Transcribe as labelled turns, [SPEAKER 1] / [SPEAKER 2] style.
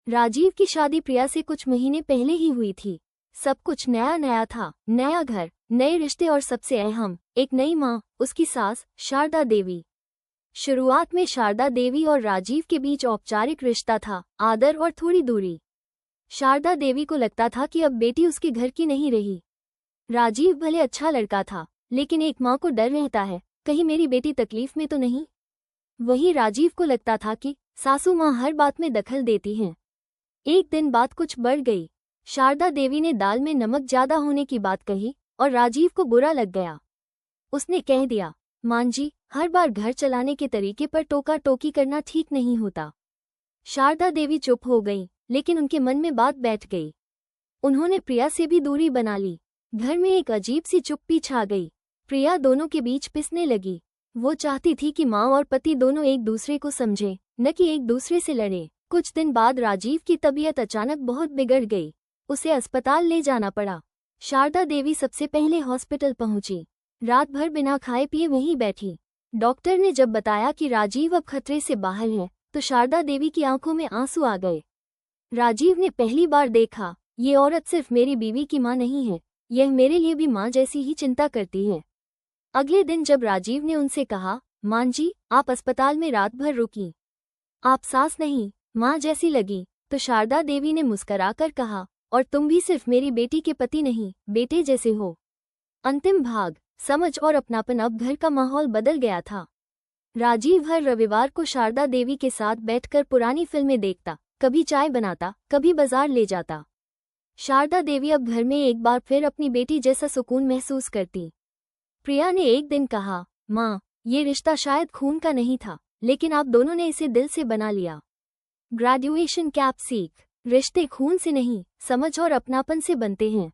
[SPEAKER 1] राजीव की शादी प्रिया से कुछ महीने पहले ही हुई थी। सब कुछ नया नया था, नया घर, नए रिश्ते और सबसे अहम एक नई माँ, उसकी सास शारदा देवी। शुरुआत में शारदा देवी और राजीव के बीच औपचारिक रिश्ता था, आदर और थोड़ी दूरी। शारदा देवी को लगता था कि अब बेटी उसके घर की नहीं रही। राजीव भले अच्छा लड़का था, लेकिन एक माँ को डर रहता है, कहीं मेरी बेटी तकलीफ में तो नहीं। वहीं राजीव को लगता था कि सासू माँ हर बात में दखल देती हैं। एक दिन बात कुछ बढ़ गई। शारदा देवी ने दाल में नमक ज्यादा होने की बात कही और राजीव को बुरा लग गया। उसने कह दिया, मां जी, हर बार घर चलाने के तरीके पर टोका टोकी करना ठीक नहीं होता। शारदा देवी चुप हो गई, लेकिन उनके मन में बात बैठ गई। उन्होंने प्रिया से भी दूरी बना ली। घर में एक अजीब सी चुप्पी छा गई। प्रिया दोनों के बीच पिसने लगी। वो चाहती थी कि माँ और पति दोनों एक दूसरे को समझें, न कि एक दूसरे से लड़ें। कुछ दिन बाद राजीव की तबीयत अचानक बहुत बिगड़ गई। उसे अस्पताल ले जाना पड़ा। शारदा देवी सबसे पहले हॉस्पिटल पहुंची। रात भर बिना खाए पिए वहीं बैठी। डॉक्टर ने जब बताया कि राजीव अब खतरे से बाहर है, तो शारदा देवी की आंखों में आंसू आ गए। राजीव ने पहली बार देखा, ये औरत सिर्फ मेरी बीवी की माँ नहीं है, यह मेरे लिए भी माँ जैसी ही चिंता करती है। अगले दिन जब राजीव ने उनसे कहा, मां जी, आप अस्पताल में रात भर रुकी, आप सास नहीं माँ जैसी लगी, तो शारदा देवी ने मुस्कराकर कहा, और तुम भी सिर्फ मेरी बेटी के पति नहीं, बेटे जैसे हो। अंतिम भाग, समझ और अपनापन। अब घर का माहौल बदल गया था। राजीव हर रविवार को शारदा देवी के साथ बैठकर पुरानी फिल्में देखता, कभी चाय बनाता, कभी बाजार ले जाता। शारदा देवी अब घर में एक बार फिर अपनी बेटी जैसा सुकून महसूस करती। प्रिया ने एक दिन कहा, माँ, ये रिश्ता शायद खून का नहीं था, लेकिन आप दोनों ने इसे दिल से बना लिया। ग्रेजुएशन कैप सीख, रिश्ते खून से नहीं, समझ और अपनापन से बनते हैं।